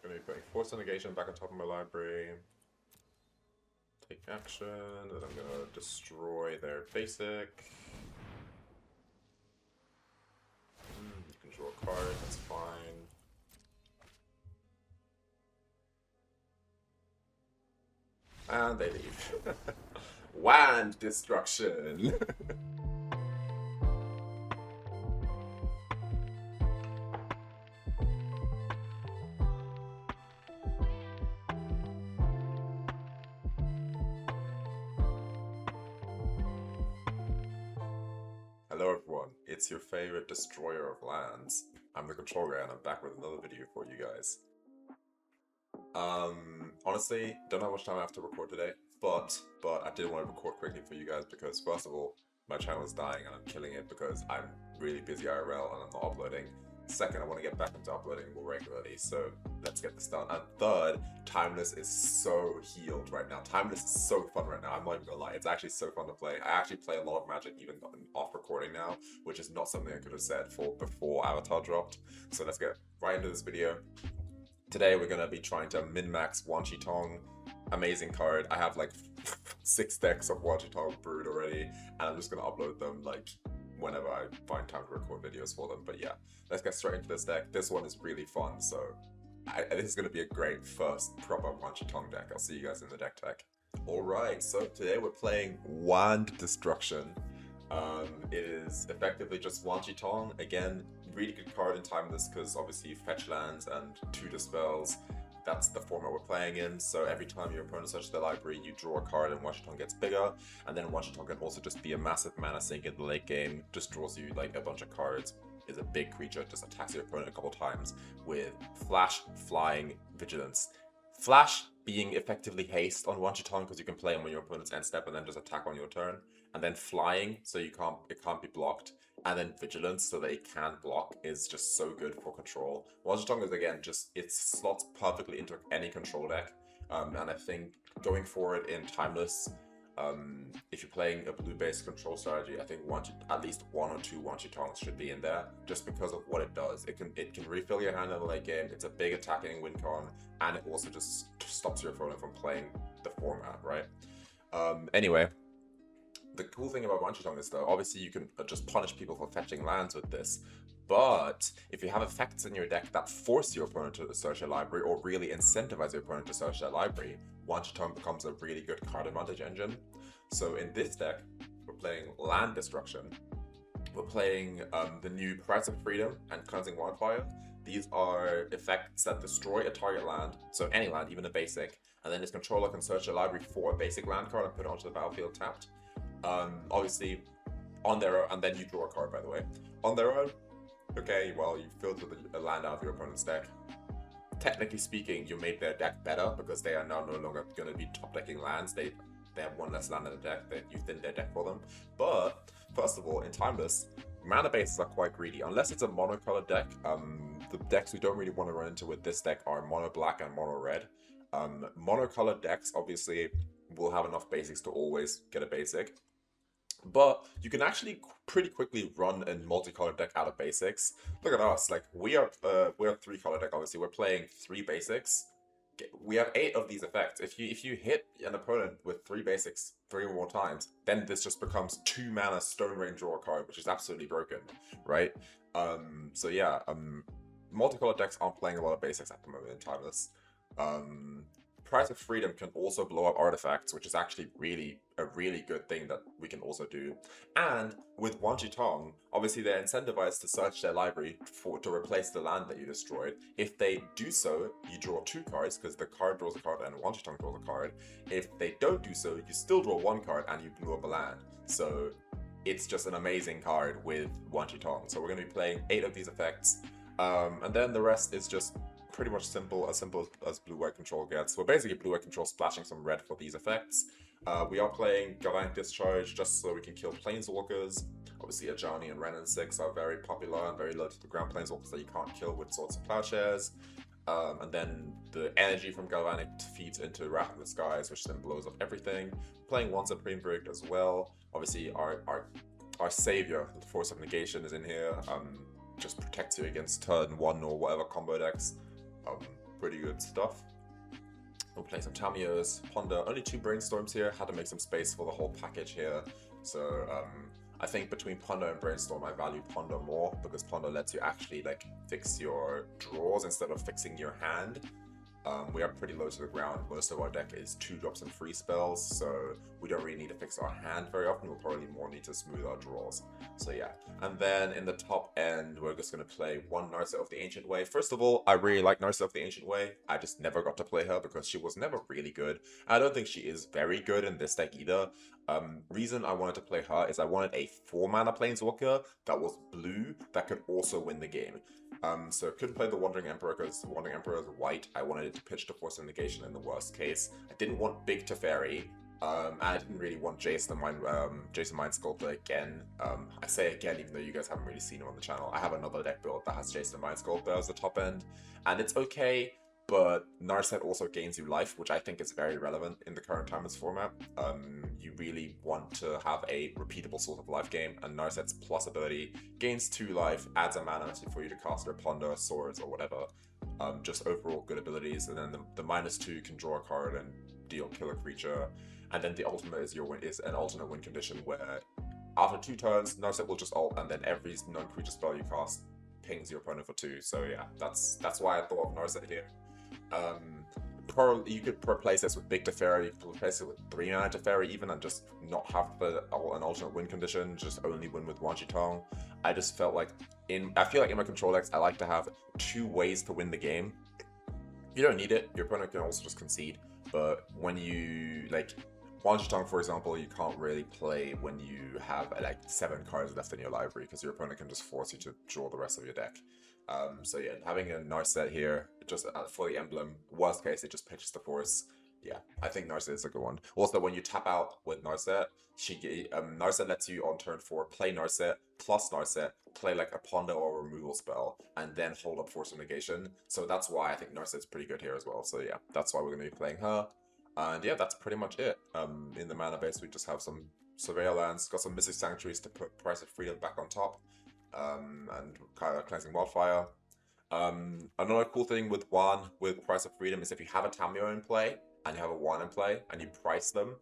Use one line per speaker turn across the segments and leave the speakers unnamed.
going to be putting Force of Negation back on top of my library. Take action, and I'm going to destroy their basic. You can draw a card, that's fine. And they leave. Wan Destruction! Hello everyone, it's your favorite destroyer of lands. I'm the control guy and I'm back with another video for you guys. Honestly, don't have much time I have to record today, but I did want to record quickly for you guys because first of all, my channel is dying and I'm killing it because I'm really busy IRL and I'm not uploading. Second, I want to get back into uploading more regularly, so let's get this done. And third, Timeless is so healed right now. Timeless is so fun right now, I'm not even gonna lie. It's actually so fun to play. I actually play a lot of Magic even off recording now, which is not something I could have said for before Avatar dropped. So let's get right into this video. Today we're gonna be trying to min-max Wan Shi Tong. Amazing card. I have like 6 decks of Wan Shi Tong brewed already, and I'm just gonna upload them like whenever I find time to record videos for them. But yeah, let's get straight into this deck. This one is really fun, so this is going to be a great first proper Wan Shi Tong deck. I'll see you guys in the deck tech. Alright, so today we're playing Wand Destruction. It is effectively just Wan Shi Tong. Again, really good card in Timeless because obviously fetch lands and 2 dispels. That's the format we're playing in, so every time your opponent searches their library, you draw a card and Wan Shi Tong gets bigger, and then Wan Shi Tong can also just be a massive mana sink in the late game, just draws you like a bunch of cards, is a big creature, just attacks your opponent a couple times with Flash, Flying, Vigilance. Flash being effectively haste on Wan Shi Tong because you can play him on your opponent's end step and then just attack on your turn, and then Flying, so it can't be blocked. And then Vigilance, so that it can block, is just so good for control. Wan Shi Tong is, again, just, it slots perfectly into any control deck. And I think going forward in Timeless, if you're playing a blue-based control strategy, I think at least 1 or 2 Wan Shi Tongs should be in there, just because of what it does. It can refill your hand in the late game, it's a big attacking win con, and it also just stops your opponent from playing the format, right? Anyway. The cool thing about Wan Shi Tong is though, obviously you can just punish people for fetching lands with this, but if you have effects in your deck that force your opponent to search their library or really incentivize your opponent to search their library, Wan Shi Tong becomes a really good card advantage engine. So in this deck, we're playing Land Destruction. We're playing the new Price of Freedom and Cleansing Wildfire. These are effects that destroy a target land, so any land, even a basic, and then its controller can search their library for a basic land card and put it onto the battlefield tapped. Obviously on their own, and then you draw a card, by the way. On their own, okay, well, you filtered a land out of your opponent's deck. Technically speaking, you made their deck better because they are now no longer going to be top decking lands. They have 1 less land in the deck, that you thin their deck for them. But first of all, in Timeless, mana bases are quite greedy. Unless it's a monocolored deck, the decks we don't really want to run into with this deck are mono black and mono red. Monocolored decks obviously will have enough basics to always get a basic, but you can actually pretty quickly run a multicolored deck out of basics. Look at us, like we're a 3-color deck. Obviously we're playing 3 basics. We have 8 of these effects. If you hit an opponent with 3 basics 3 or more times, then this just becomes 2 mana Stone Rain draw card, which is absolutely broken, right? So yeah, multicolored decks aren't playing a lot of basics at the moment in Timeless. Price of Freedom can also blow up artifacts, which is actually a really good thing that we can also do. And with Wan Shi Tong, obviously they're incentivized to search their library to replace the land that you destroyed. If they do so, you draw 2 cards, because the card draws a card and Wan Shi Tong draws a card. If they don't do so, you still draw 1 card and you blew up a land. So it's just an amazing card with Wan Shi Tong. So we're going to be playing 8 of these effects. And then the rest is just pretty much simple as blue-white control gets. We're basically blue-white control splashing some red for these effects. We are playing Galvanic Discharge just so we can kill Planeswalkers. Obviously Ajani and Ren and 6 are very popular and very low to the ground Planeswalkers that you can't kill with Swords of Plowshares. And then the energy from Galvanic feeds into Wrath of the Skies, which then blows up everything. Playing one Supreme Verdict as well. Obviously our savior, the Force of Negation, is in here. Just protects you against turn 1 or whatever combo decks. pretty good stuff. We'll play some Tamiyos, Ponder, only 2 Brainstorms here, had to make some space for the whole package here. So I think between Ponder and Brainstorm, I value Ponder more because Ponder lets you actually like fix your draws instead of fixing your hand. We are pretty low to the ground. Most of our deck is 2 drops and 3 spells, so we don't really need to fix our hand very often. We'll probably more need to smooth our draws. So yeah. And then in the top end, we're just going to play 1 Narset of the Ancient Way. First of all, I really like Narset of the Ancient Way. I just never got to play her because she was never really good. I don't think she is very good in this deck either. Reason I wanted to play her is I wanted a 4-mana Planeswalker that was blue that could also win the game. So couldn't play the Wandering Emperor because the Wandering Emperor is white. I wanted it to pitch to Force of Negation in the worst case. I didn't want big Teferi. And I didn't really want Jason Mind Sculptor again. I say again, even though you guys haven't really seen him on the channel. I have another deck build that has Jason Mind Sculptor as the top end, and it's okay. But Narset also gains you life, which I think is very relevant in the current Timeless format. You really want to have a repeatable sort of life game, and Narset's plus ability gains 2 life, adds a mana for you to cast or Ponder, Swords, or whatever. Just overall good abilities, and then the -2 can draw a card and deal kill a creature. And then the ultimate is an alternate win condition where after 2 turns, Narset will just ult, and then every non-creature spell you cast pings your opponent for 2. So yeah, that's why I thought of Narset here. You could replace this with big Teferi, you could replace it with 3-mana Teferi even, and just not have an alternate win condition, just only win with Wan Shi Tong. I just felt like I feel like in my control decks, I like to have 2 ways to win the game. You don't need it, your opponent can also just concede, but when you, like, Wan Shi Tong, for example, you can't really play when you have like 7 cards left in your library because your opponent can just force you to draw the rest of your deck. So yeah, having a Narset here, just for the emblem, worst case, it just pitches the Force. Yeah, I think Narset is a good one. Also, when you tap out with Narset, Narset lets you on turn 4 play Narset, plus Narset, play like a Ponder or removal spell, and then hold up Force of Negation. So that's why I think Narset's pretty good here as well. So yeah, that's why we're going to be playing her. And yeah, that's pretty much it. In the mana base, we just have some Surveil lands, got some Mystic Sanctuaries to put Price of Freedom back on top, and Cleansing Wildfire. Another cool thing with Price of Freedom is if you have a Tamiyo in play, and you have a Wan in play, and you price them,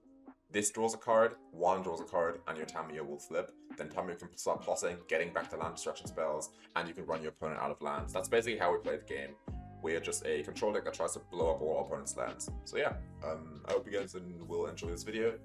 this draws a card, Wan draws a card, and your Tamiyo will flip. Then Tamiyo can start plotting, getting back to land destruction spells, and you can run your opponent out of lands. That's basically how we play the game. We're just a control deck that tries to blow up all opponent's lands. So yeah, I hope you guys will enjoy this video.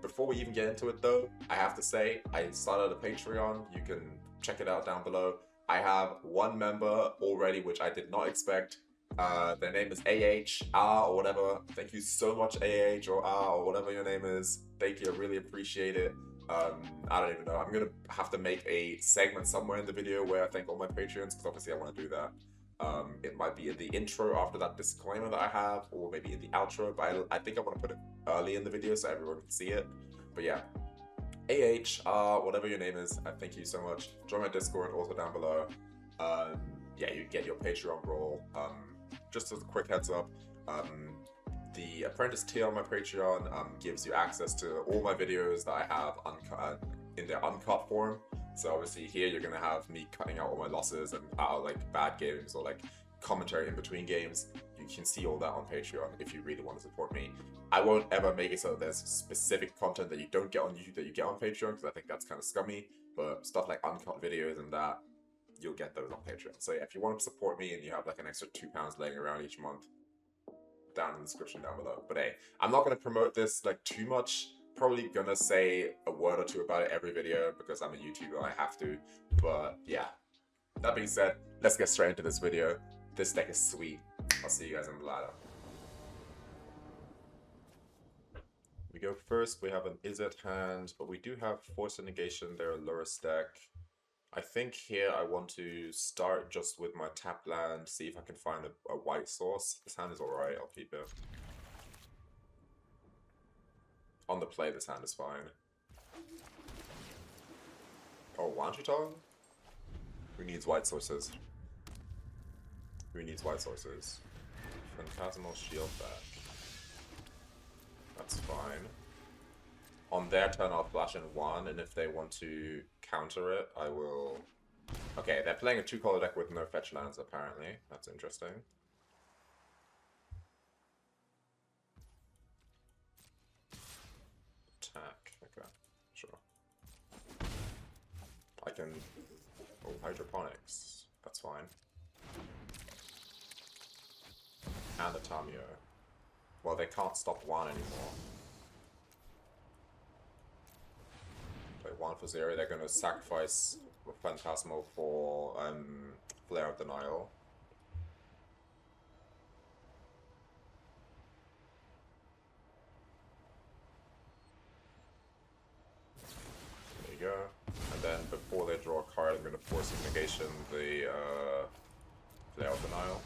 Before we even get into it though, I have to say, I started a Patreon. You can check it out down below. I have 1 member already, which I did not expect. Their name is AH, or whatever. Thank you so much, AH, or or whatever your name is. Thank you, I really appreciate it. I don't even know. I'm gonna have to make a segment somewhere in the video where I thank all my Patreons, because obviously I want to do that. It might be in the intro after that disclaimer that I have, or maybe in the outro, but I think I want to put it early in the video so everyone can see it. But yeah, AH, whatever your name is, I thank you so much. Join my Discord, also down below. Yeah, you get your Patreon role. Just as a quick heads up, the Apprentice tier on my Patreon gives you access to all my videos that I have in their uncut form. So obviously here you're gonna have me cutting out all my losses and like bad games or like commentary in between games. You can see all that on Patreon if you really want to support me. I won't ever make it so that there's specific content that you don't get on YouTube that you get on Patreon, because I think that's kind of scummy. But stuff like uncut videos and that, you'll get those on Patreon. So yeah, if you want to support me and you have like an extra £2 laying around each month, down in the description down below. But hey, I'm not gonna promote this like too much. Probably gonna say a word or 2 about it every video because I'm a YouTuber and I have to. But yeah, that being said, let's get straight into this video. This deck is sweet. I'll see you guys on the ladder. We go first, we have an Izzet hand, but we do have Force of Negation, their lowest deck. I think here I want to start just with my tap land, see if I can find a white source. This hand is alright, I'll keep it. On the play, this hand is fine. Oh, Wan Shi Tong? Who needs white sources? Who needs white sources? Phantasmal Shield back. That's fine. On their turn, I'll flash in 1, and if they want to counter it, I will... Okay, they're playing a 2-color deck with no fetch lands, apparently. That's interesting. Okay, sure. I can... Oh, hydroponics. That's fine. And the Tamiyo. Well, they can't stop Wan anymore. Play 1 for 0. They're going to sacrifice Phantasmal for Flare of Denial. There you go. And then before they draw a card, I'm going to Force of Negation the Flare of Denial.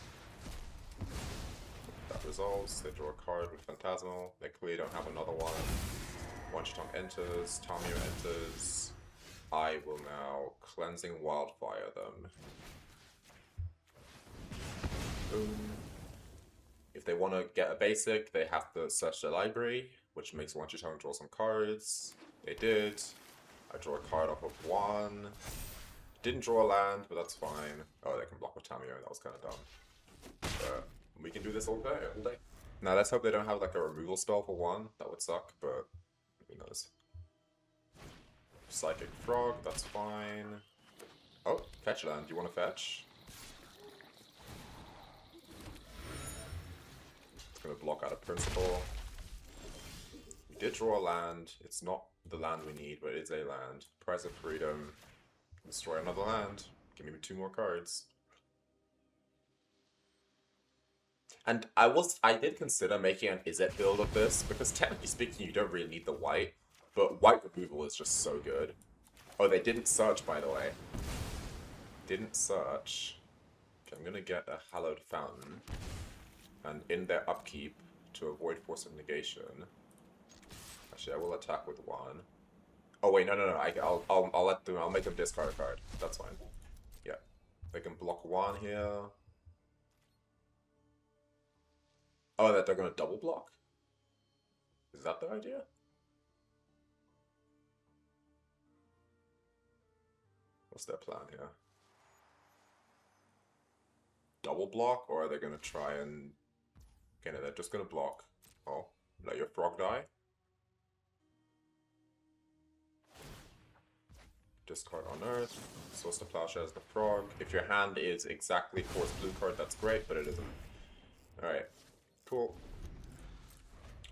That resolves. They draw a card with Phantasmal. They clearly don't have another one. Wan Shi Tong enters. Tamiyo enters. I will now Cleansing Wildfire them. Boom. If they want to get a basic, they have to search their library, which makes Wan Shi Tong draw some cards. They did. I draw a card off of 1. Didn't draw a land, but that's fine. Oh, they can block with Tamiyo. That was kind of dumb. But we can do this all day. Now let's hope they don't have like a removal spell for 1. That would suck, but who knows. Psychic Frog, that's fine. Oh, fetch land. Do you want to fetch? It's going to block out of principle. We did draw a land. It's not the land we need, but it is a land. Prize of Freedom. Destroy another land. Give me 2 more cards. And I did consider making an Izzet build of this, because technically speaking, you don't really need the white, but white removal is just so good. Oh, they didn't search, by the way. Didn't search. Okay, I'm gonna get a Hallowed Fountain, and in their upkeep, to avoid Force of Negation. Actually, I will attack with 1. Oh wait, no. I'll let them. I'll make them discard a card. That's fine. Yeah, they can block 1 here. Oh, that they're gonna double block? Is that the idea? What's their plan here? Double block, or are they gonna try and... Okay, no, they're just gonna block. Oh, let your frog die. Discard on Earth. Source the Plowshares the frog. If your hand is exactly Force blue card, that's great, but it isn't. Alright. Cool.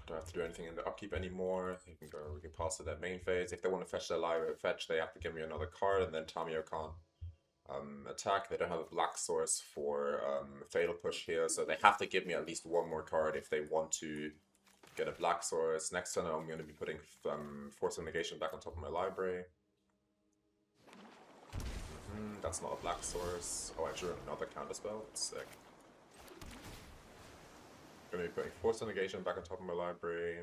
Don't have to do anything in the upkeep anymore. We can pass to that main phase. If they want to fetch their library fetch, they have to give me another card, and then Tamiyo can't attack. They don't have a black source for Fatal Push here, so they have to give me at least 1 more card if they want to get a black source. Next turn I'm going to be putting Force of Negation back on top of my library. That's not a black source. Oh, I drew another counterspell. That's sick. I'm going to be putting Force of Negation back on top of my library.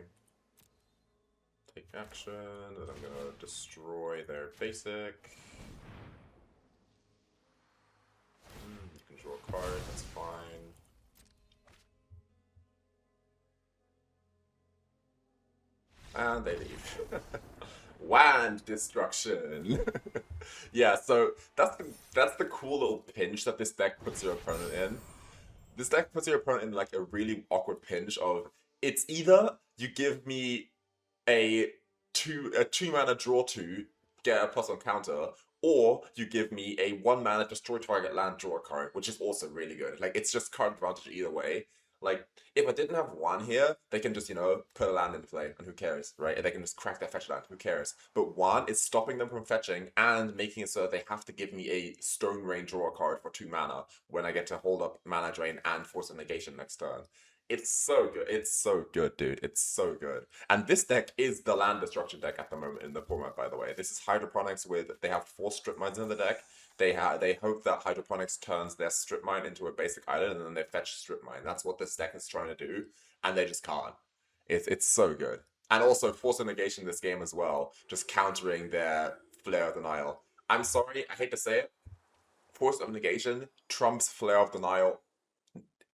Take action, and I'm going to destroy their basic. You can draw a card, that's fine. And they leave. Wand destruction. Yeah, so that's the cool little pinch that this deck puts your opponent in. This deck puts your opponent in like a really awkward pinch of, it's either you give me a 2-mana draw 2, get a +1 counter, or you give me a 1-mana destroy target land, draw a card, which is also really good. Like, it's just card advantage either way. Like, if I didn't have 1 here, they can just, you know, put a land into play, and who cares, right? And they can just crack their fetch land, who cares? But 1 is stopping them from fetching and making it so that they have to give me a Stone Rain draw card for 2 mana when I get to hold up Mana Drain and Force of Negation next turn. It's so good. It's so good, dude. It's so good. And this deck is the land destruction deck at the moment in the format, by the way. This is Hydroponics with, they have 4 Strip Mines in the deck. They hope that Hydroponics turns their Strip Mine into a basic island, and then they fetch Strip Mine. That's what this deck is trying to do, and they just can't. It's so good. And also Force of Negation this game as well, just countering their Flare of Denial. I'm sorry, I hate to say it. Force of Negation trumps Flare of Denial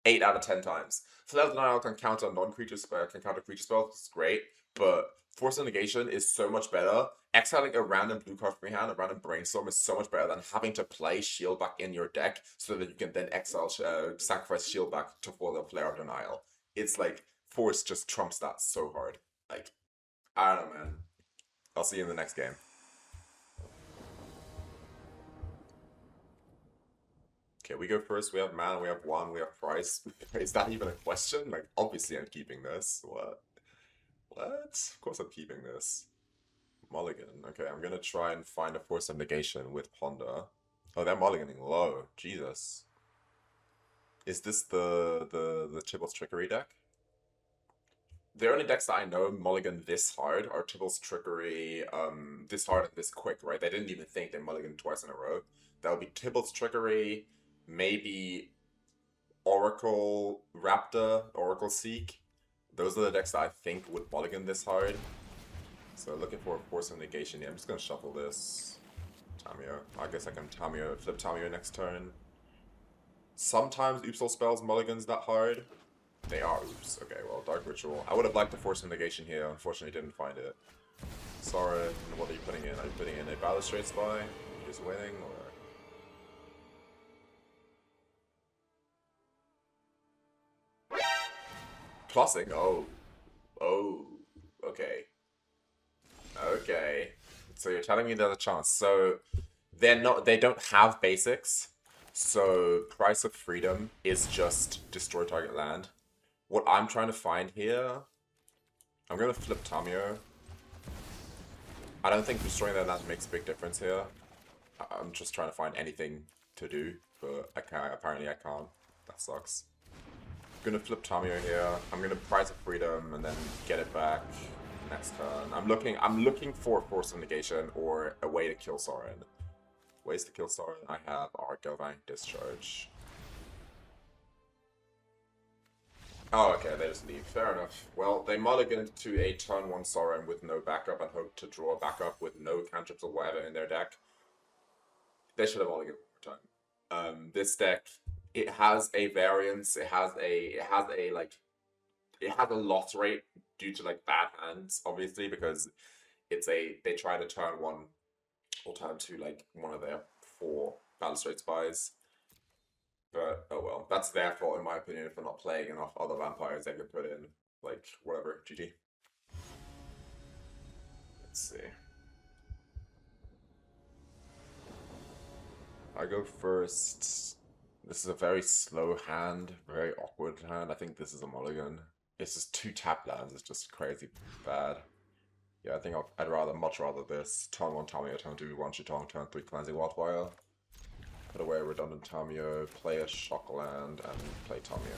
8 out of 10 times. Flare of Denial can counter non-creature spells, it's great, but Force of Negation is so much better. Exiling a random blue card from your hand, a random Brainstorm, is so much better than having to play Shield back in your deck so that you can then sacrifice Shield back for the Flare of Denial. It's like, Force just trumps that so hard. Like, I don't know, man. I'll see you in the next game. Okay, we go first. We have man, we have one, we have price. Is that even a question? Like, obviously I'm keeping this. What? Of course I'm keeping this. Mulligan. Okay, I'm gonna try and find a Force of Negation with Ponder. Oh, they're mulliganing low. Jesus. Is this the Tybalt's Trickery deck? The only decks that I know mulligan this hard are Tybalt's Trickery, this hard and this quick, right? They didn't even think they mulliganed twice in a row. That would be Tybalt's Trickery, maybe Oracle Raptor, Oracle Seek. Those are the decks that I think would mulligan this hard. So looking for a Force of Negation. Yeah, I'm just gonna shuffle this. Tamiyo. I guess I can flip Tamiyo next turn. Sometimes Oopsal spells mulligans that hard. They are oops. Okay, well, Dark Ritual. I would have liked a Force of Negation here. Unfortunately, didn't find it. Sorry, what are you putting in? Are you putting in a Balustrade Spy? Just winning, or... Plussing? Oh. Okay. Okay. So you're telling me there's a chance. So they don't have basics. So Price of Freedom is just destroy target land. What I'm trying to find here, I'm gonna flip Tamiyo. I don't think destroying that land makes a big difference here. I'm just trying to find anything to do, but apparently I can't. That sucks. I'm gonna flip Tamiyo here. I'm gonna Price of Freedom and then get it back next turn. I'm looking for Force of Negation or a way to kill Sorin. Ways to kill Sorin I have are Galvanic Discharge. Oh, okay, they just leave. Fair enough. Well, they mulliganed to a turn 1 Sorin with no backup and hope to draw a backup with no cantrips or whatever in their deck. They should have mulliganed one more time. This deck, it has a variance. It has a loss rate due to like bad hands, obviously, because they try to turn 1 or turn 2 like one of their 4 Balustrade Spies. But oh well, that's their fault in my opinion for not playing enough other vampires they could put in. Like, whatever, GG. Let's see. I go first. This is a very slow hand, very awkward hand. I think this is a mulligan. It's just 2 tap lands, it's just crazy bad. Yeah, I think I'd much rather this. Turn 1 Tamiyo, turn 2 Wan Shi Tong, turn 3 Cleansing Wildfire. Put away a redundant Tamiyo, play a shock land, and play Tamiyo.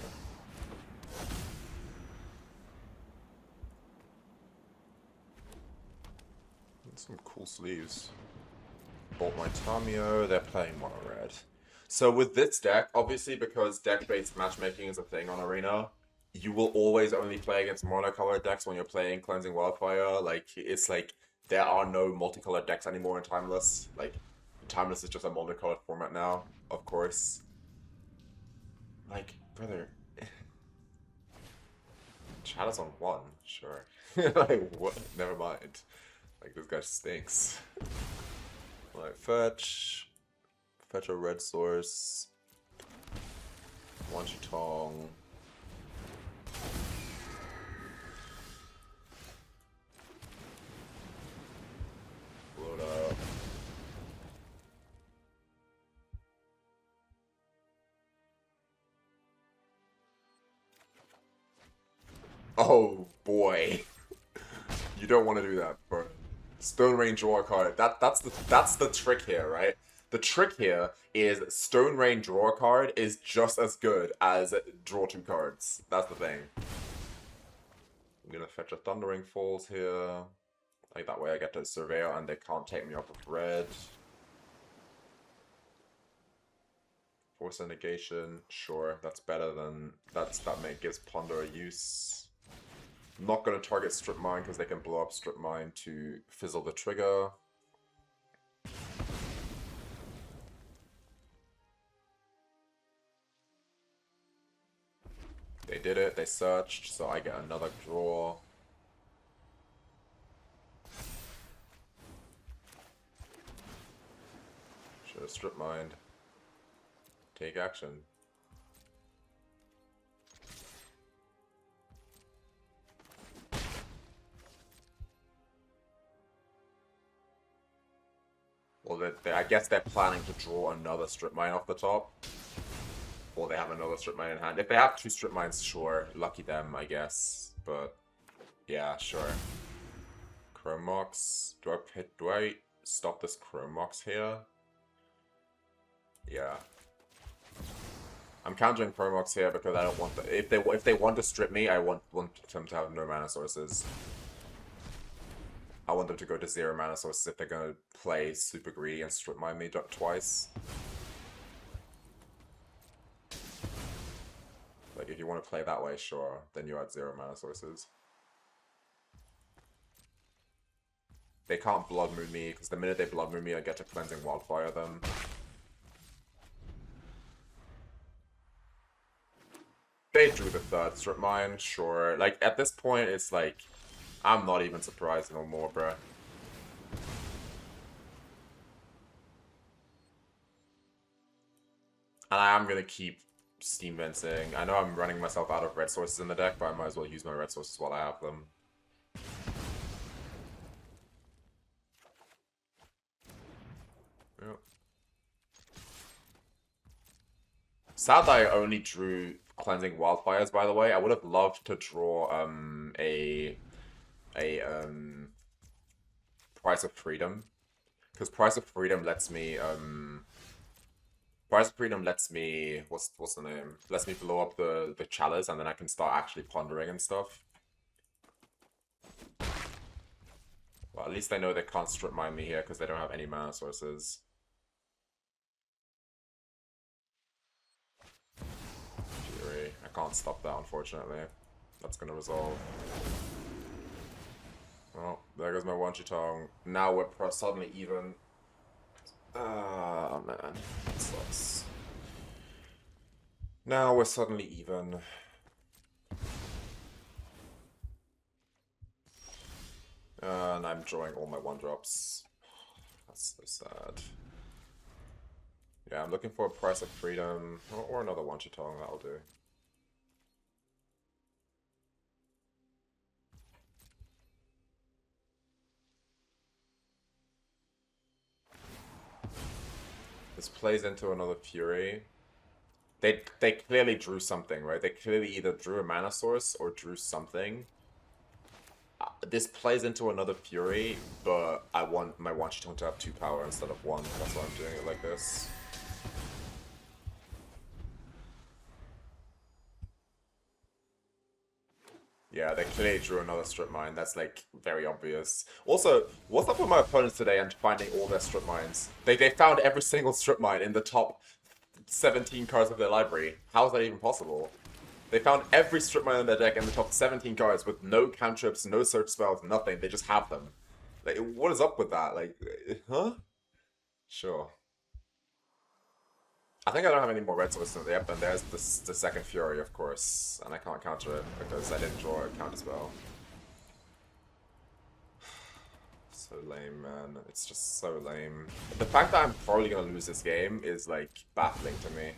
And some cool sleeves. Bought my Tamiyo, they're playing Mono Red. So with this deck, obviously because deck-based matchmaking is a thing on Arena, you will always only play against monocolored decks when you're playing Cleansing Wildfire. Like, it's like, there are no multicolored decks anymore in Timeless. Like, Timeless is just a monocolored format now, of course. Like, brother. Chat is on 1, sure. Like, what? Never mind. Like, this guy stinks. Like, fetch a red source. Wan Shi Tong. Load up. Oh boy. You don't want to do that, bro. Stone Rain draw a card. That's the trick here, right? The trick here is Stone Rain draw a card is just as good as draw 2 cards. That's the thing. I'm gonna fetch a Thundering Falls here. Like, that way I get to Surveyor and they can't take me off with red. Force of Negation, sure, that's better than that gives Ponder a use. I'm not gonna target Strip Mine because they can blow up Strip Mine to fizzle the trigger. They did it, they searched, so I get another draw. Should have Strip Mined. Take action. I guess they're planning to draw another strip mine off the top. Or they have another strip mine in hand. If they have 2 strip mines, sure. Lucky them, I guess. But yeah, sure. Chrome Mox. Do I stop this Chrome Mox here? Yeah. I'm countering Chrome Mox here because I don't want if they want to strip me, I want them to have no mana sources. I want them to go to 0 mana sources if they're gonna play super greedy and strip mine me twice. Like, if you want to play that way, sure, then you add 0 mana sources. They can't Blood Moon me, because the minute they Blood Moon me, I get to Cleansing Wildfire them. They drew the 3rd strip mine, sure. Like, at this point, it's like, I'm not even surprised no more, bruh. And I am gonna keep Steam Venting. I know I'm running myself out of red sources in the deck, but I might as well use my red sources while I have them. Yep. Sad that I only drew Cleansing Wildfires, by the way. I would have loved to draw Price of Freedom. Because Price of Freedom lets me what's the name? Lets me blow up the chalice and then I can start actually pondering and stuff. Well, at least I know they can't strip mine me here because they don't have any mana sources. Fury. I can't stop that, unfortunately. That's gonna resolve. Oh, there goes my Wan Shi Tong. Now we're suddenly even. Oh man, that sucks. Now we're suddenly even. And I'm drawing all my 1-drops. That's so sad. Yeah, I'm looking for a Price of Freedom, or another Wan Shi Tong, that'll do. This plays into another Fury. They clearly drew something, right? They clearly either drew a mana source or drew something. This plays into another Fury, but I want my Wan Shi Tong to have 2 power instead of 1. That's why I'm doing it like this. Yeah, they clearly drew another strip mine. That's like very obvious. Also, what's up with my opponents today and finding all their strip mines? They found every single strip mine in the top 17 cards of their library. How is that even possible? They found every strip mine in their deck in the top 17 cards with no cantrips, no search spells, nothing. They just have them. Like, what is up with that? Like, huh? Sure. I think I don't have any more red sources. Yep, and there's the second Fury, of course. And I can't counter it because I didn't draw a counter spell. So lame, man. It's just so lame. The fact that I'm probably gonna lose this game is, like, baffling to me.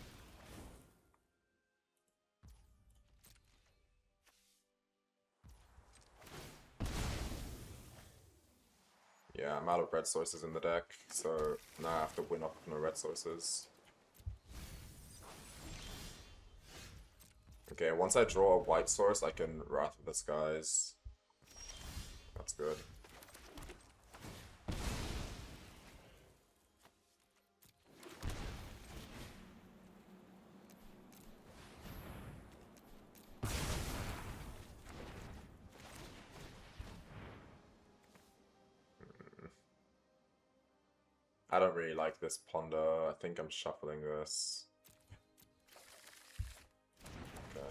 Yeah, I'm out of red sources in the deck, so now I have to win off no red sources. Okay, once I draw a white source, I can Wrath of the Skies. That's good. I don't really like this Ponder. I think I'm shuffling this. Okay.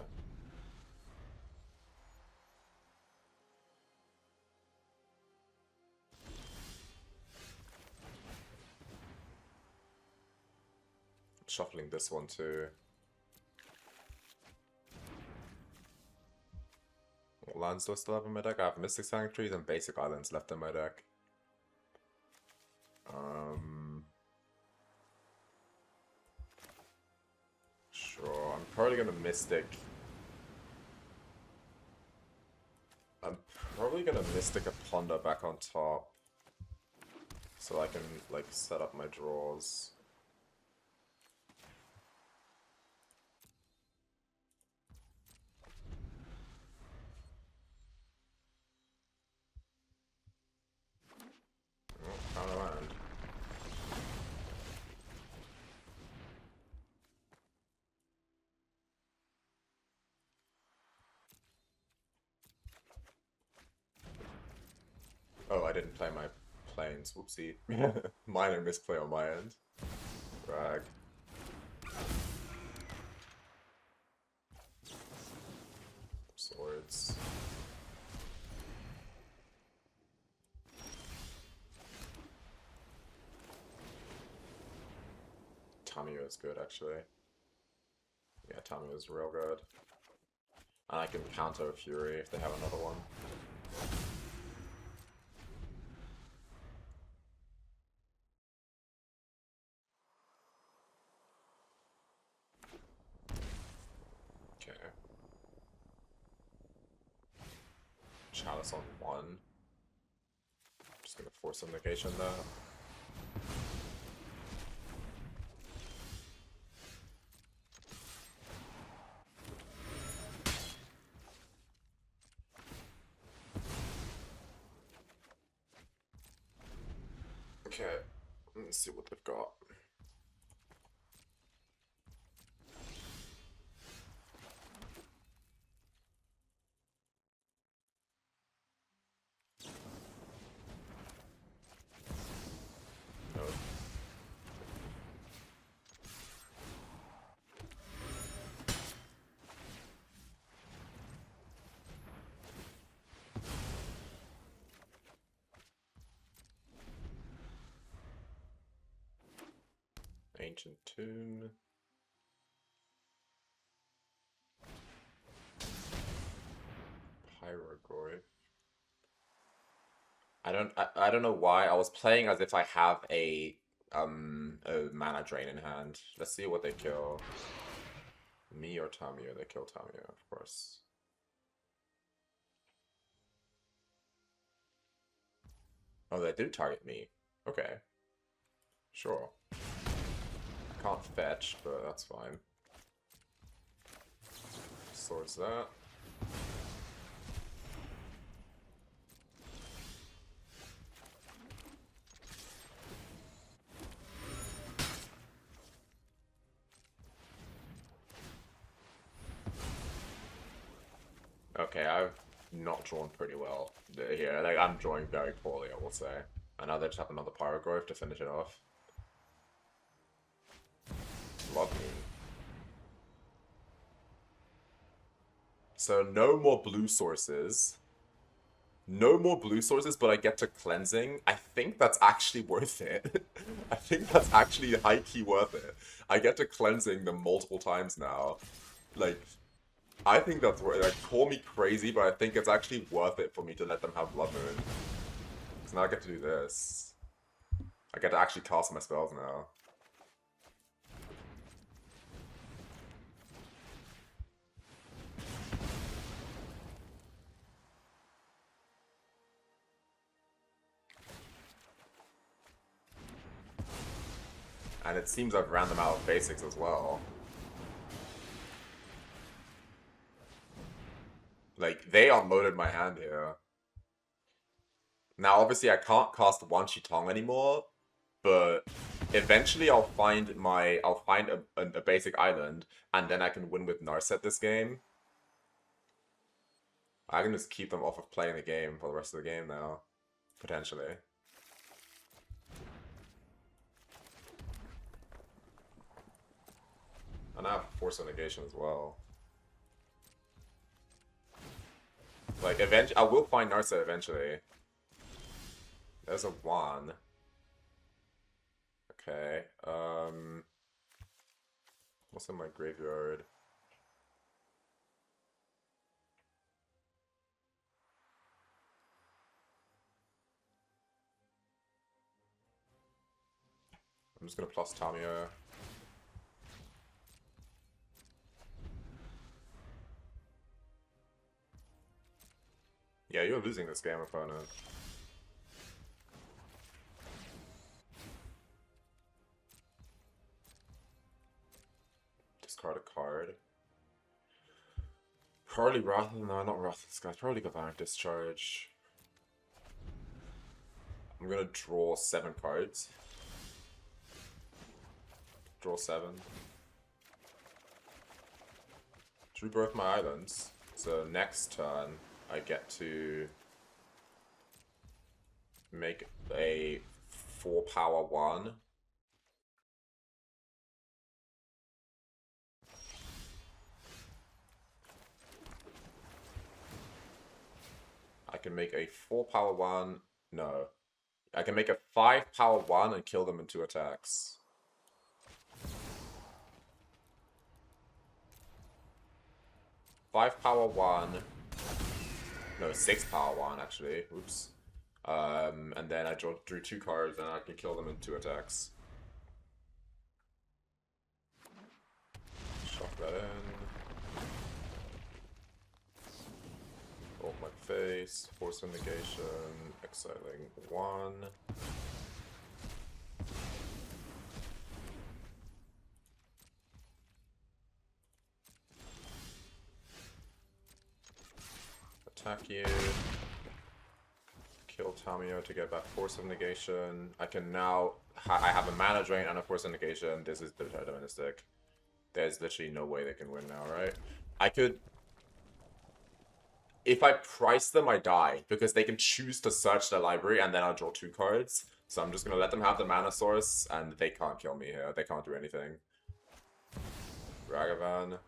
Shuffling this one too. What lands do I still have in my deck? I have Mystic Sanctuaries and Basic Islands left in my deck. Sure, I'm probably gonna Mystic. I'm probably gonna Mystic a Ponder back on top. So I can, like, set up my draws. Oh, out of land. Oh, I didn't play my planes. Whoopsie. Minor misplay on my end. Drag. Swords. Tamiyo is good, actually. Yeah, Tamiyo is real good. And I can counter a Fury if they have another one. Okay. Chalice on 1. Just gonna force some negation there. Okay, let's see what they've got. No. Ancient Tomb. Pyroglyph. I don't know why. I was playing as if I have a mana drain in hand. Let's see what they kill. Me or Tamiyo? They kill Tamiyo, of course. Oh, they do target me. Okay. Sure. I can't fetch, but that's fine. Swords that. Okay, I've not drawn pretty well here. Like, I'm drawing very poorly, I will say. And now they just have another Pyroglyph to finish it off. Blood Moon. So no more blue sources. No more blue sources, but I get to Cleansing. I think that's actually worth it. I think that's actually high-key worth it. I get to Cleansing them multiple times now. Like, I think that's worth it. Like, call me crazy, but I think it's actually worth it for me to let them have Blood Moon. So now I get to do this. I get to actually cast my spells now. And it seems I've ran them out of basics as well. Like, they unloaded my hand here. Now, obviously, I can't cast Wan Shi Tong anymore, but eventually I'll find a basic island, and then I can win with Narset this game. I can just keep them off of playing the game for the rest of the game now, potentially. And I have Force of Negation as well. Like, eventually, I will find Narset eventually. There's a Wan. Okay, what's in my graveyard? I'm just gonna plus Tamiyo. Yeah, you're losing this game, opponent. discard a card. Probably Wrath, no, not Wrath of the Skies, probably Galvanic Discharge. I'm gonna draw 7 cards. Draw 7. Drew both my islands. So next turn, I get to make a 4 power 1. I can make a 4 power 1. No. I can make a 5 power 1 and kill them in 2 attacks. Five power 1. No, 6 power 1 actually. Oops. And then I drew 2 cards and I can kill them in 2 attacks. Shove that in. Roll my face. Force of Negation. Exiling 1. Attack you. Kill Tamiyo to get back Force of Negation. I can now... I have a mana drain and a Force of Negation. This is deterministic. There's literally no way they can win now, right? I could... If I price them, I die. Because they can choose to search their library and then I'll draw 2 cards. So I'm just going to let them have the mana source and they can't kill me here. They can't do anything. Ragavan.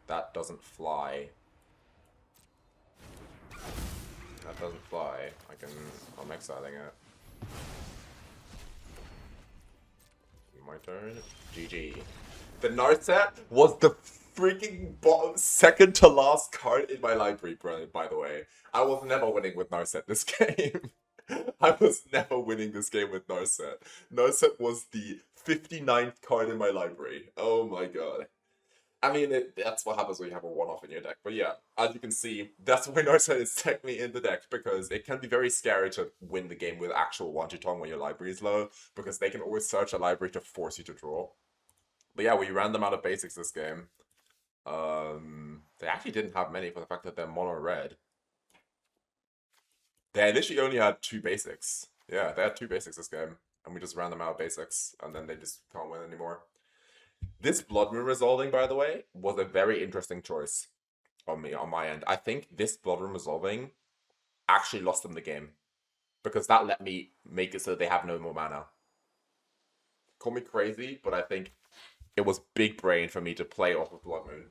That doesn't fly. That doesn't fly. I'm exiling it. My turn. GG. The Narset was the freaking bottom, second to last card in my library, by the way. I was never winning with Narset this game. I was never winning this game with Narset. Narset was the 59th card in my library. Oh my god. I mean, that's what happens when you have a one-off in your deck. But yeah, as you can see, that's why Narset is technically in the deck, because it can be very scary to win the game with actual Wan Shi Tong when your library is low, because they can always search a library to force you to draw. But yeah, we ran them out of basics this game. They actually didn't have many for the fact that they're mono red. They initially only had 2 basics. Yeah, they had 2 basics this game, and we just ran them out of basics, and then they just can't win anymore. This Blood Moon Resolving, by the way, was a very interesting choice on my end. I think this Blood Moon Resolving actually lost them the game, because that let me make it so they have no more mana. Call me crazy, but I think it was big brain for me to play off of Blood Moon.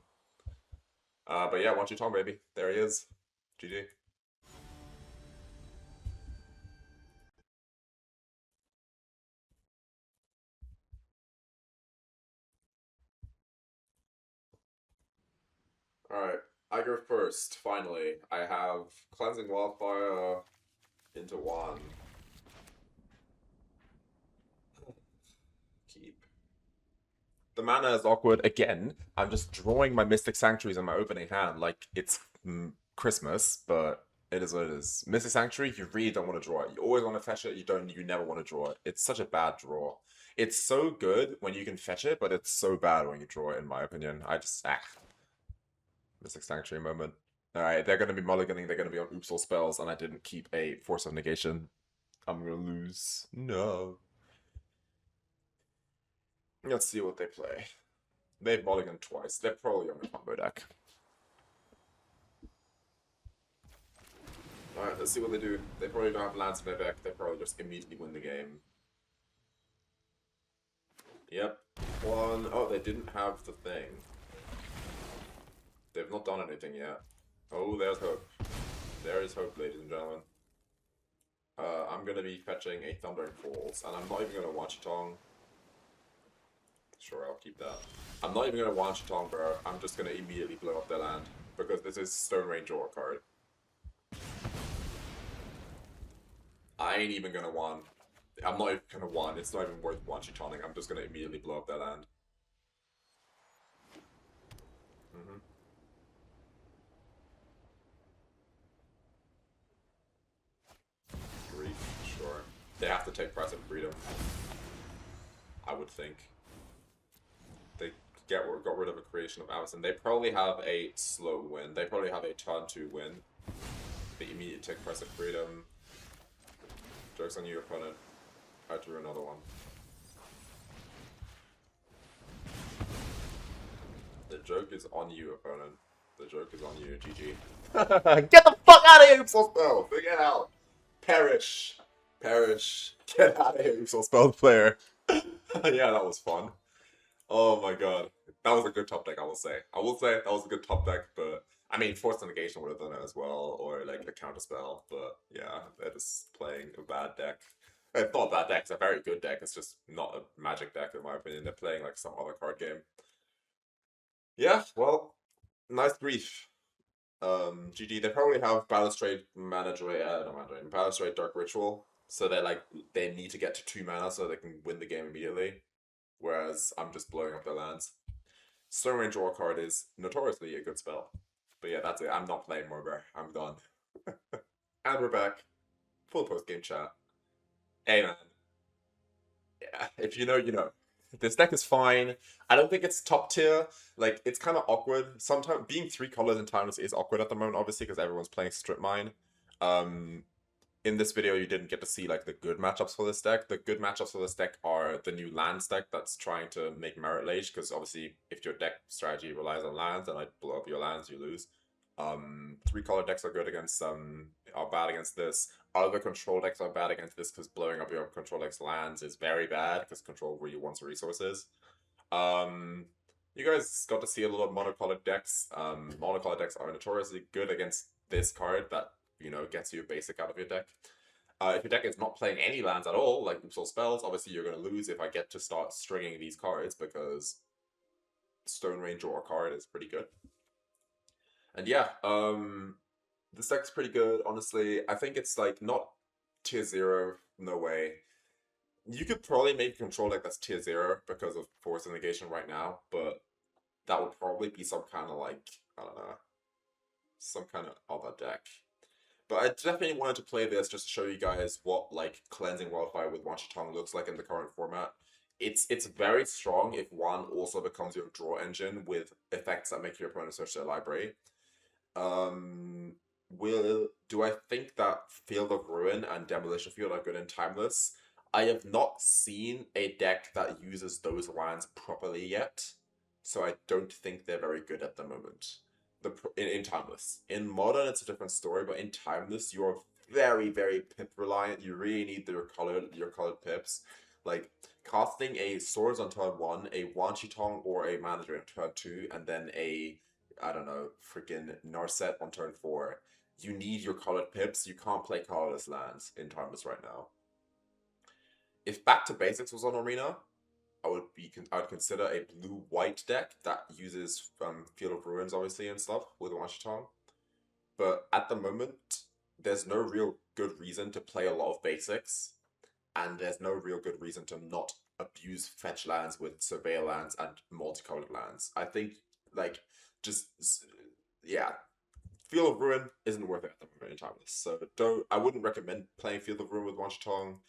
But yeah, Wan Shi Tong, baby. There he is. GG. Alright, I go first, finally. I have Cleansing Wildfire into 1. Keep. The mana is awkward again. I'm just drawing my Mystic Sanctuaries in my opening hand like it's Christmas, but it is what it is. Mystic Sanctuary, you really don't want to draw it. You always want to fetch it, you never want to draw it. It's such a bad draw. It's so good when you can fetch it, but it's so bad when you draw it, in my opinion. Mystic Sanctuary moment. Alright, they're going to be mulliganing, they're going to be on Oops All Spells, and I didn't keep a Force of Negation. I'm going to lose. No. Let's see what they play. They've mulliganed twice. They're probably on the combo deck. Alright, let's see what they do. They probably don't have lands in their deck. They probably just immediately win the game. Yep. 1. Oh, they didn't have the thing. They've not done anything yet. Oh, there's hope. There is hope, ladies and gentlemen. I'm going to be fetching a Thundering Falls, and I'm not even going to Wan Shi Tong. Sure, I'll keep that. I'm not even going to Wan Shi Tong, bro. I'm just going to immediately blow up their land, because this is Stone Rain draw card. I ain't even going to Wan. I'm not even going to Wan. It's not even worth Wan Shi Tonging. I'm just going to immediately blow up their land. Sure. They have to take Price of Freedom. I would think. They got rid of a creation of Amazon. They probably have a slow win. They probably have a turn 2 win. They immediately take Price of Freedom. Joke's on you, opponent. I drew another one. The joke is on you, opponent. The joke is on you, GG. Get the fuck out of here, Ubisoft Spell! Figure it out! Perish! Perish! Get out of here, Ubisoft Spell player! Yeah, that was fun. Oh my god. That was a good top deck, I will say. I will say that was a good top deck, but I mean, Force of Negation would have done it as well, or like a counterspell, but yeah, they're just playing a bad deck. It's not a bad deck, it's a very good deck, it's just not a magic deck in my opinion. They're playing like some other card game. Yeah, well, nice brief. GG, they probably have Balustrade Balustrade Dark Ritual, so they need to get to 2 mana so they can win the game immediately. Whereas I'm just blowing up their lands. Stone Rain Draw card is notoriously a good spell. But yeah, that's it. I'm not playing more. I'm done. And we're back. Full post-game chat. Hey man. Yeah, if you know, you know. This deck is fine. I don't think it's top tier. Like, it's kind of awkward. Sometimes being 3 colors in Timeless is awkward at the moment, obviously, because everyone's playing Strip Mine. In this video, you didn't get to see like the good matchups for this deck. The good matchups for this deck are the new lands deck that's trying to make Merit Lage, because obviously if your deck strategy relies on lands and I blow up your lands, you lose. 3 color decks are good against are bad against this. Other control decks are bad against this because blowing up your control deck's lands is very bad because control really wants resources. You guys got to see a little of monocolored decks. Monocolored decks are notoriously good against this card that, you know, gets you a basic out of your deck. If your deck is not playing any lands at all, like Oops All Spells, obviously you're going to lose if I get to start stringing these cards, because Stone Rain Draw card is pretty good. And yeah, this deck's pretty good, honestly. I think it's like not tier 0, no way. You could probably make a control deck that's tier 0 because of Force of Negation right now, but that would probably be some kind of like, I don't know, some kind of other deck. But I definitely wanted to play this just to show you guys what like Cleansing Wildfire with Wan Shi Tong looks like in the current format. It's very strong if one also becomes your draw engine with effects that make your opponent search their library. Do I think that Field of Ruin and Demolition Field are good in Timeless? I have not seen a deck that uses those lands properly yet, so I don't think they're very good at the moment. In Timeless. In Modern, it's a different story, but in Timeless, you're very, very pip reliant. You really need your colored pips. Like, casting a Swords on turn 1, a Wan Shi Tong or a Manager on turn 2, and then a, I don't know, freaking Narset on turn 4. You need your colored pips. You can't play colorless lands in Timeless right now. If Back to Basics was on Arena, I would consider a blue-white deck that uses Field of Ruins, obviously, and stuff with Wan Shi Tong. But at the moment, there's no real good reason to play a lot of basics, and there's no real good reason to not abuse fetch lands with Surveil lands and multicolored lands. I think, like, yeah, Field of Ruin isn't worth it at the moment in Timeless. So I wouldn't recommend playing Field of Ruin with Wan Shi Tong.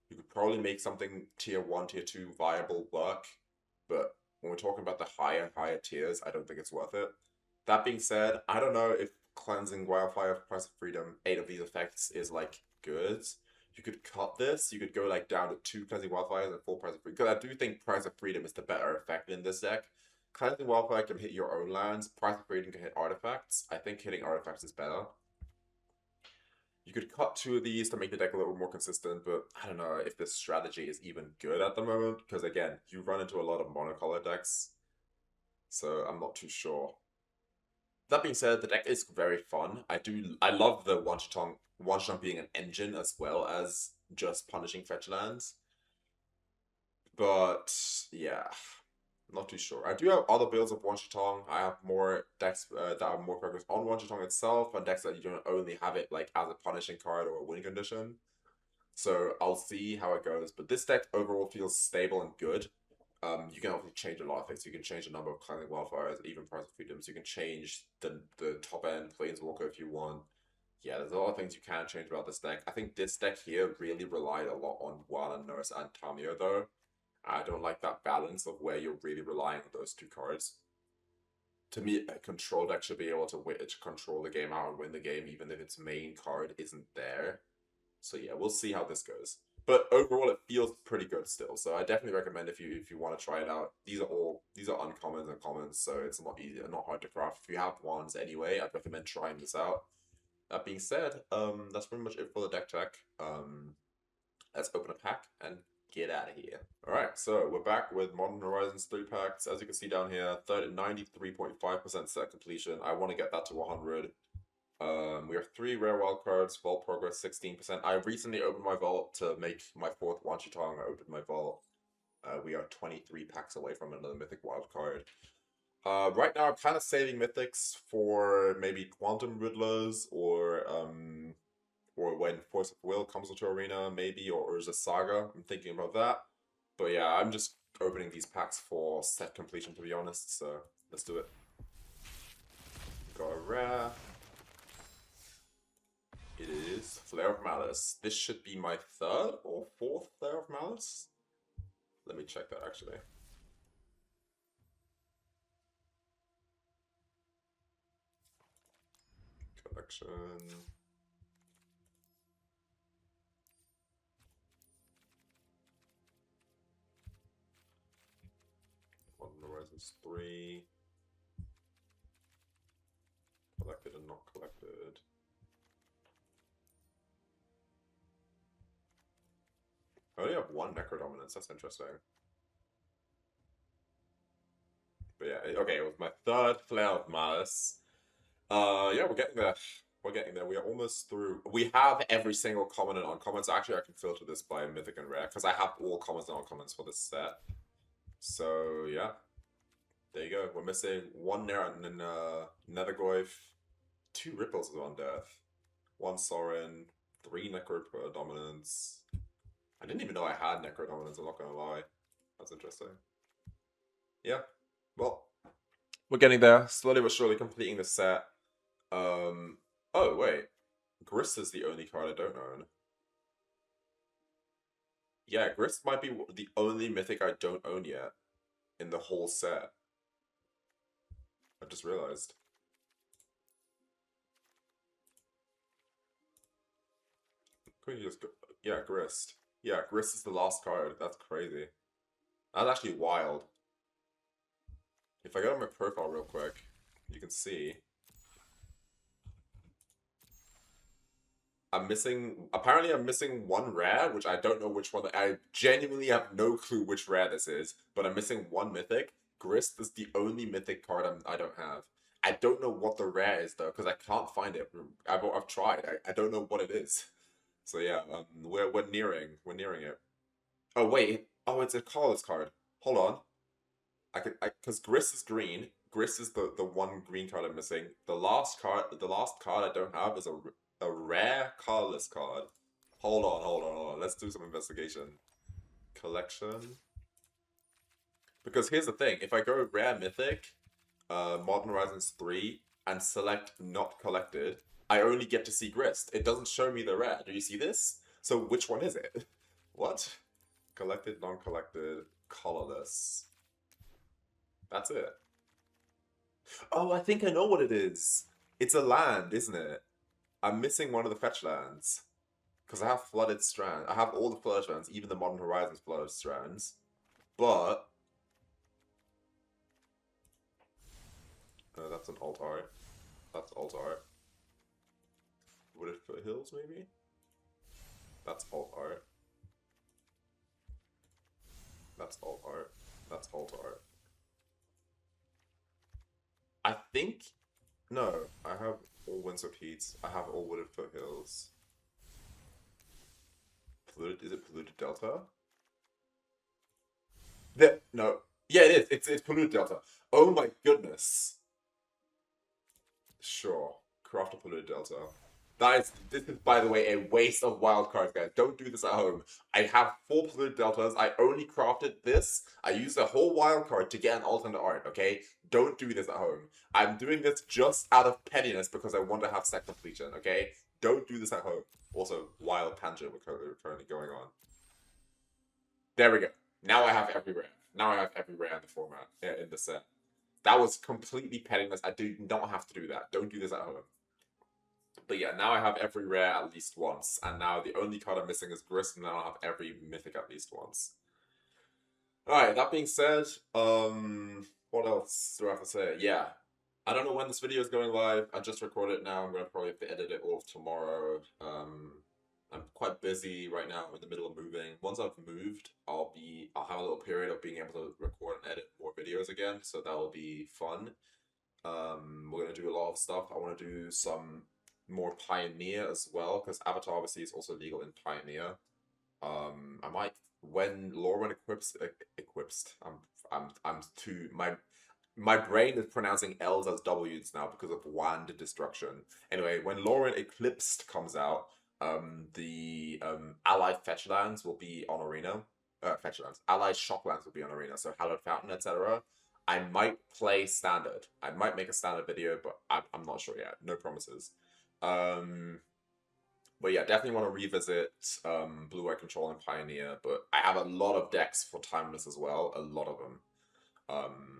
You could probably make something tier 1, tier 2 viable work, but when we're talking about the higher tiers, I don't think it's worth it. That being said, I don't know if Cleansing Wildfire, Price of Freedom, 8 of these effects is like good. You could cut this, you could go like down to 2 Cleansing Wildfires and 4 Price of Freedom, because I do think Price of Freedom is the better effect in this deck. Cleansing Wildfire can hit your own lands, Price of Freedom can hit artifacts. I think hitting artifacts is better. You could cut 2 of these to make the deck a little more consistent, but I don't know if this strategy is even good at the moment, because again, you run into a lot of monocolor decks, so I'm not too sure. That being said, the deck is very fun. I love the Wan Shi Tong being an engine as well as just punishing fetch lands. But yeah, not too sure. I do have other builds of Wan Shi Tong. I have more decks that are more focused on Wan Shi Tong itself, and decks that you don't only have it like as a punishing card or a win condition. So I'll see how it goes. But this deck overall feels stable and good. You can obviously change a lot of things. You can change the number of Cleansing Wildfires, even Price of Freedoms. You can change the top end Planeswalker if you want. Yeah, there's a lot of things you can change about this deck. I think this deck here really relied a lot on Wan and Nurse and Tamiyo though. I don't like that balance of where you're really relying on those two cards. To me, a control deck should be able to control the game out and win the game, even if its main card isn't there. So yeah, we'll see how this goes. But overall, it feels pretty good still. So I definitely recommend if you want to try it out. These are uncommons and commons, so it's a lot easier, not hard to craft. If you have ones anyway, I'd recommend trying this out. That being said, that's pretty much it for the deck tech. Let's open a pack and get out of here. Alright, so we're back with Modern Horizons 3 packs. As you can see down here, 93.5% set completion. I want to get that to 100. We have 3 rare wild cards, vault progress 16%. I recently opened my vault to make my 4th Wan Shi Tong. I opened my vault. We are 23 packs away from another mythic wild card. Right now I'm kind of saving mythics for maybe Quantum Riddlers or when Force of Will comes into Arena, maybe, or as a Saga. I'm thinking about that. But yeah, I'm just opening these packs for set completion, to be honest, so let's do it. Got a rare. It is Flare of Malice. This should be my 3rd or 4th Flare of Malice. Let me check that, actually. Collection. Horizons 3. Collected and not collected. I only have 1 Necrodominance, that's interesting. But yeah, okay, it was my 3rd Flare of Malice. Yeah, we're getting there. We're getting there. We are almost through. We have every single common and uncommon, so actually I can filter this by mythic and rare, because I have all commons and uncommons for this set. So, yeah. There you go. We're missing 1 Nethergoyf, 2 Ripples of Undeath, 1 Sorin, 3 Necrodominance. I didn't even know I had Necrodominance, I'm not gonna lie. That's interesting. Yeah. Well, we're getting there. Slowly but surely completing the set. Oh, wait. Grist is the only card I don't own. Yeah, Grist might be the only mythic I don't own yet in the whole set. I just realized. Could you just go? Yeah, Grist. Yeah, Grist is the last card. That's crazy. That's actually wild. If I go on my profile real quick, you can see apparently I'm missing 1 rare, which I don't know which one. I genuinely have no clue which rare this is, but I'm missing 1 mythic. Grist is the only mythic card I don't have. I don't know what the rare is though, because I can't find it. I've tried. I don't know what it is. So yeah, we're nearing it. Oh wait, oh it's a colorless card. Hold on. Because Grist is green. Grist is the 1 green card I'm missing. The last card I don't have is a rare colorless card. Hold on. Let's do some investigation. Collection. Because here's the thing, if I go rare mythic, Modern Horizons 3, and select not collected, I only get to see Grist. It doesn't show me the rare. Do you see this? So which one is it? What? Collected, non-collected, colorless. That's it. Oh, I think I know what it is. It's a land, isn't it? I'm missing one of the fetch lands. Because I have Flooded Strand. I have all the Flooded Strands, even the Modern Horizons Flooded Strands. But... that's an alt art. That's alt art. Wooded Foothills, maybe? That's alt art. That's alt art. That's alt art. I think... No, I have all Winds of Heats. I have all Wooded Foothills. Polluted? Is it Polluted Delta? No. Yeah, it is. It's Polluted Delta. Oh my goodness. Sure. Craft a Polluted Delta. This is, by the way, a waste of wildcards, guys. Don't do this at home. I have 4 Polluted Deltas. I only crafted this. I used a whole wildcard to get an alternate art, okay? Don't do this at home. I'm doing this just out of pettiness because I want to have set completion, okay? Don't do this at home. Also, wild tangent we're currently going on. There we go. Now I have every rare. Now I have every rare in the format, in the set. That was completely pettiness. I do not have to do that. Don't do this at home. But yeah, now I have every rare at least once, and now the only card I'm missing is Grist, and now I'll have every mythic at least once. Alright, that being said, what else do I have to say? Yeah, I don't know when this video is going live. I just recorded it now. I'm gonna probably have to edit it off tomorrow. I'm quite busy right now. I'm in the middle of moving. Once I've moved, I'll have a little period of being able to record and edit more videos again, so that will be fun. We're gonna do a lot of stuff. I want to do some more Pioneer as well, because Avatar obviously is also legal in Pioneer. I might, when Lauren equips, I'm too, my brain is pronouncing L's as W's now because of Wand Destruction. Anyway, when Lauren Eclipsed comes out, the Allied Fetch Lands will be on Arena. Fetch Lands. Allied Shock Lands will be on Arena, so Hallowed Fountain, etc. I might play Standard. I might make a Standard video, but I'm not sure yet. No promises. But yeah, definitely want to revisit Blue-White Control and Pioneer, but I have a lot of decks for Timeless as well, a lot of them.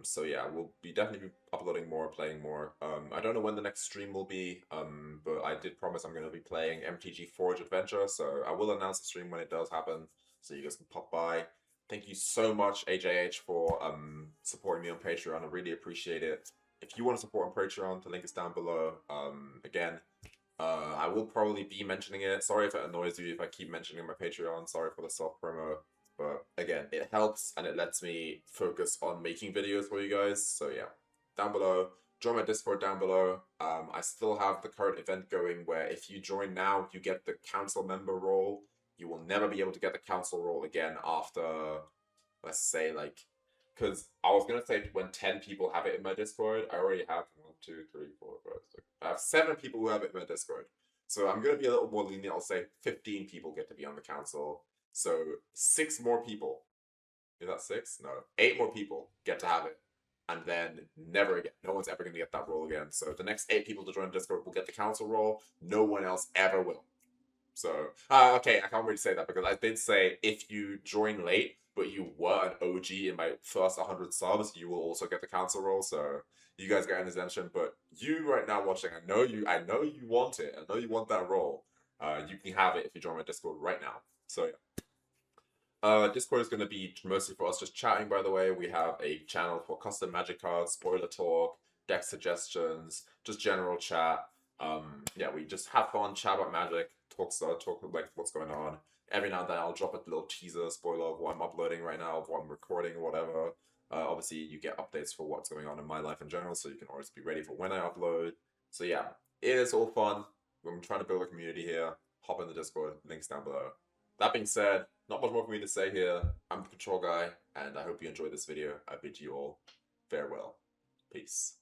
So yeah, we'll be definitely uploading more, playing more. I don't know when the next stream will be, but I did promise I'm going to be playing MTG Forge Adventure, so I will announce the stream when it does happen, so you guys can pop by. Thank you so much, AJH, for supporting me on Patreon. I really appreciate it. If you want to support on Patreon, the link is down below. Again, I will probably be mentioning it. Sorry if it annoys you if I keep mentioning my Patreon. Sorry for the self-promo. But again, it helps and it lets me focus on making videos for you guys. So yeah, down below. Join my Discord down below. I still have the current event going where if you join now, you get the council member role. You will never be able to get the council role again after, let's say, like, because I was going to say when 10 people have it in my Discord, I already have 1, 2, 3, 4, 5, 6. I have 7 people who have it in my Discord. So I'm going to be a little more lenient. I'll say 15 people get to be on the council. So 6 more people. Is that 6? No. 8 more people get to have it. And then never again. No one's ever going to get that role again. So the next 8 people to join Discord will get the council role. No one else ever will. So, okay, I can't really say that because I did say if you join late, but you were an OG in my first 100 subs, you will also get the council role. So you guys get an exemption. But you right now watching, I know you want it. I know you want that role. You can have it if you join my Discord right now. So yeah. Discord is going to be mostly for us just chatting, by the way. We have a channel for custom magic cards, spoiler talk, deck suggestions, just general chat. Yeah, we just have fun, chat about magic, talk like what's going on. Every now and then I'll drop a little teaser, spoiler of what I'm uploading right now, of what I'm recording, or whatever. Obviously, you get updates for what's going on in my life in general, so you can always be ready for when I upload. So yeah, it is all fun. I'm trying to build a community here. Hop in the Discord, links down below. That being said, not much more for me to say here. I'm the Control Guy, and I hope you enjoyed this video. I bid you all farewell. Peace.